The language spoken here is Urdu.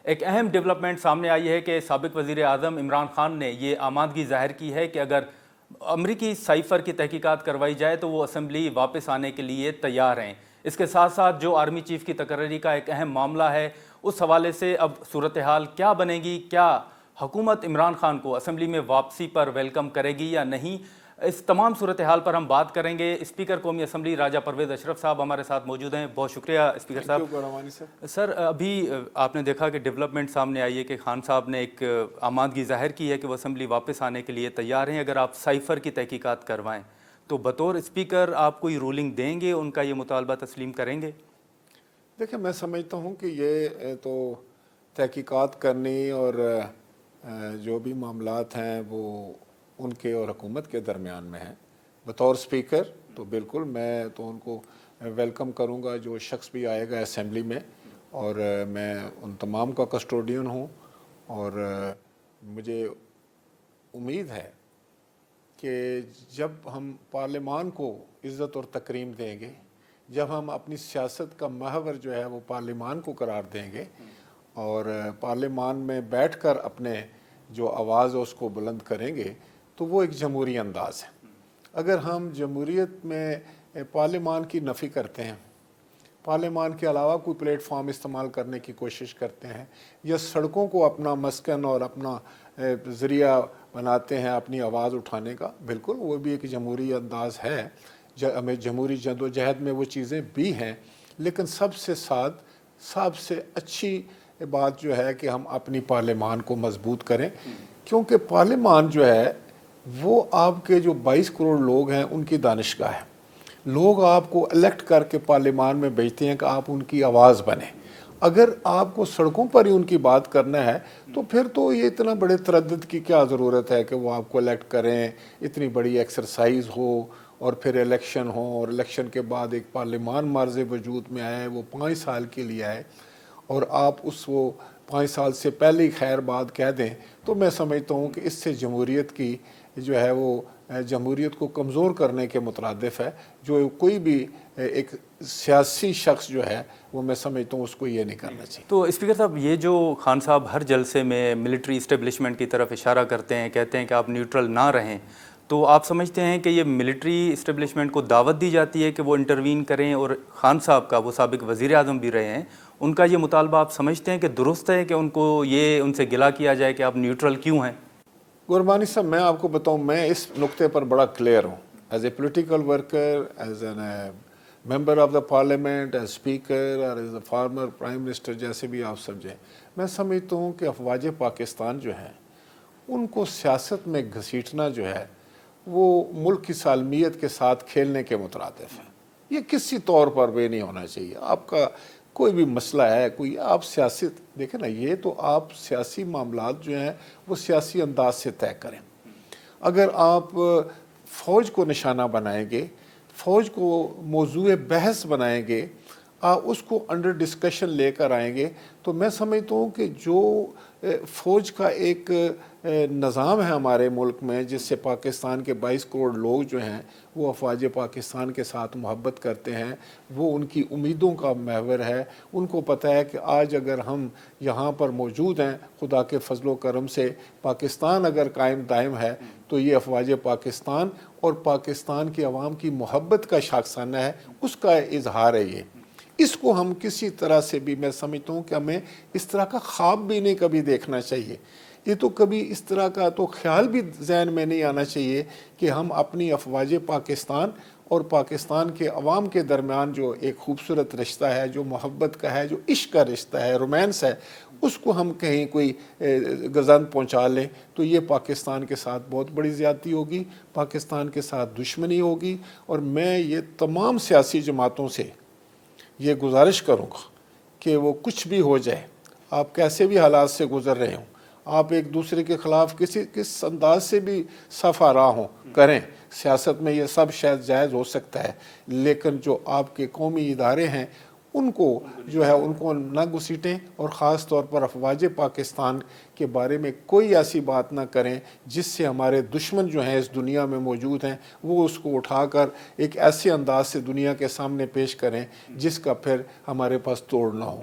ایک اہم ڈیولپمنٹ سامنے آئی ہے کہ سابق وزیر اعظم عمران خان نے یہ آمادگی ظاہر کی ہے کہ اگر امریکی سائفر کی تحقیقات کروائی جائے تو وہ اسمبلی واپس آنے کے لیے تیار ہیں۔ اس کے ساتھ ساتھ جو آرمی چیف کی تقرری کا ایک اہم معاملہ ہے، اس حوالے سے اب صورتحال کیا بنے گی؟ کیا حکومت عمران خان کو اسمبلی میں واپسی پر ویلکم کرے گی یا نہیں؟ اس تمام صورتحال پر ہم بات کریں گے۔ اسپیکر قومی اسمبلی راجہ پرویز اشرف صاحب ہمارے ساتھ موجود ہیں۔ بہت شکریہ اسپیکر صاحب۔ سر، ابھی آپ نے دیکھا کہ ڈیولپمنٹ سامنے آئی ہے کہ خان صاحب نے ایک آمادگی ظاہر کی ہے کہ وہ اسمبلی واپس آنے کے لیے تیار ہیں اگر آپ سائفر کی تحقیقات کروائیں، تو بطور اسپیکر آپ کوئی رولنگ دیں گے، ان کا یہ مطالبہ تسلیم کریں گے؟ دیکھیں، میں سمجھتا ہوں کہ یہ تو تحقیقات کرنی اور جو بھی معاملات ہیں وہ ان کے اور حکومت کے درمیان میں ہیں۔ بطور اسپیکر تو بالکل میں تو ان کو ویلکم کروں گا، جو شخص بھی آئے گا اسمبلی میں، اور میں ان تمام کا کسٹوڈین ہوں، اور مجھے امید ہے کہ جب ہم پارلیمان کو عزت اور تکریم دیں گے، جب ہم اپنی سیاست کا محور جو ہے وہ پارلیمان کو قرار دیں گے اور پارلیمان میں بیٹھ کر اپنے جو آواز ہے اس کو بلند کریں گے، تو وہ ایک جمہوری انداز ہے۔ اگر ہم جمہوریت میں پارلیمان کی نفی کرتے ہیں، پارلیمان کے علاوہ کوئی پلیٹ فارم استعمال کرنے کی کوشش کرتے ہیں، یا سڑکوں کو اپنا مسکن اور اپنا ذریعہ بناتے ہیں اپنی آواز اٹھانے کا، بالکل وہ بھی ایک جمہوری انداز ہے۔ ہمیں جمہوری جد و جہد میں وہ چیزیں بھی ہیں، لیکن سب سے اچھی بات جو ہے کہ ہم اپنی پارلیمان کو مضبوط کریں، کیونکہ پارلیمان جو ہے وہ آپ کے جو 22 کروڑ لوگ ہیں ان کی دانشگاہ ہے۔ لوگ آپ کو الیکٹ کر کے پارلیمان میں بھیجتے ہیں کہ آپ ان کی آواز بنیں۔ اگر آپ کو سڑکوں پر ہی ان کی بات کرنا ہے تو پھر تو یہ اتنا بڑے تردد کی کیا ضرورت ہے کہ وہ آپ کو الیکٹ کریں، اتنی بڑی ایکسرسائز ہو اور پھر الیکشن ہو، اور الیکشن کے بعد ایک پارلیمان مارز وجود میں آئے، وہ 5 سال کے لیے آئے، اور آپ وہ 5 سال سے پہلے ہی خیر بات کہہ دیں، تو میں سمجھتا ہوں کہ اس سے جمہوریت کی جو ہے وہ جمہوریت کو کمزور کرنے کے مترادف ہے۔ جو کوئی بھی ایک سیاسی شخص جو ہے وہ میں سمجھتا ہوں اس کو یہ نہیں کرنا چاہیے۔ تو اسپیکر صاحب، یہ جو خان صاحب ہر جلسے میں ملٹری اسٹیبلشمنٹ کی طرف اشارہ کرتے ہیں، کہتے ہیں کہ آپ نیوٹرل نہ رہیں، تو آپ سمجھتے ہیں کہ یہ ملٹری اسٹیبلشمنٹ کو دعوت دی جاتی ہے کہ وہ انٹروین کریں؟ اور خان صاحب کا، وہ سابق وزیر اعظم بھی رہے ہیں، ان کا یہ مطالبہ آپ سمجھتے ہیں کہ درست ہے کہ ان کو یہ ان سے گلہ کیا جائے کہ آپ نیوٹرل کیوں ہیں؟ گوربانی صاحب، میں آپ کو بتاؤں، میں اس نقطے پر بڑا کلیئر ہوں، as a political worker, as an member of the parliament, as speaker, اور as a former prime minister, جیسے بھی آپ سمجھیں۔ میں سمجھتا ہوں کہ افواج پاکستان جو ہیں ان کو سیاست میں گھسیٹنا جو ہے وہ ملک کی سالمیت کے ساتھ کھیلنے کے مترادف ہے۔ یہ کسی طور پر بھی نہیں ہونا چاہیے۔ آپ کا کوئی بھی مسئلہ ہے، کوئی آپ سیاست دیکھیں نا، یہ تو آپ سیاسی معاملات جو ہیں وہ سیاسی انداز سے طے کریں۔ اگر آپ فوج کو نشانہ بنائیں گے، فوج کو موضوع بحث بنائیں گے، اس کو انڈر ڈسکشن لے کر آئیں گے، تو میں سمجھتا ہوں کہ جو فوج کا ایک نظام ہے ہمارے ملک میں، جس سے پاکستان کے 22 کروڑ لوگ جو ہیں وہ افواج پاکستان کے ساتھ محبت کرتے ہیں، وہ ان کی امیدوں کا محور ہے۔ ان کو پتہ ہے کہ آج اگر ہم یہاں پر موجود ہیں، خدا کے فضل و کرم سے پاکستان اگر قائم دائم ہے، تو یہ افواج پاکستان اور پاکستان کی عوام کی محبت کا شاخسانہ ہے، اس کا اظہار ہے یہ۔ اس کو ہم کسی طرح سے بھی، میں سمجھتا ہوں کہ ہمیں اس طرح کا خواب بھی نہیں کبھی دیکھنا چاہیے۔ یہ تو کبھی اس طرح کا تو خیال بھی ذہن میں نہیں آنا چاہیے کہ ہم اپنی افواج پاکستان اور پاکستان کے عوام کے درمیان جو ایک خوبصورت رشتہ ہے، جو محبت کا ہے، جو عشق کا رشتہ ہے، رومانس ہے، اس کو ہم کہیں کوئی گزند پہنچا لیں، تو یہ پاکستان کے ساتھ بہت بڑی زیادتی ہوگی، پاکستان کے ساتھ دشمنی ہوگی۔ اور میں یہ تمام سیاسی جماعتوں سے یہ گزارش کروں گا کہ وہ کچھ بھی ہو جائے، آپ کیسے بھی حالات سے گزر رہے ہوں، آپ ایک دوسرے کے خلاف کس انداز سے بھی صف آراہ ہوں کریں، سیاست میں یہ سب شاید جائز ہو سکتا ہے، لیکن جو آپ کے قومی ادارے ہیں ان کو جو ہے ان کو نہ گھسیٹیں، اور خاص طور پر افواج پاکستان کے بارے میں کوئی ایسی بات نہ کریں جس سے ہمارے دشمن جو ہیں اس دنیا میں موجود ہیں وہ اس کو اٹھا کر ایک ایسے انداز سے دنیا کے سامنے پیش کریں جس کا پھر ہمارے پاس توڑ نہ ہو۔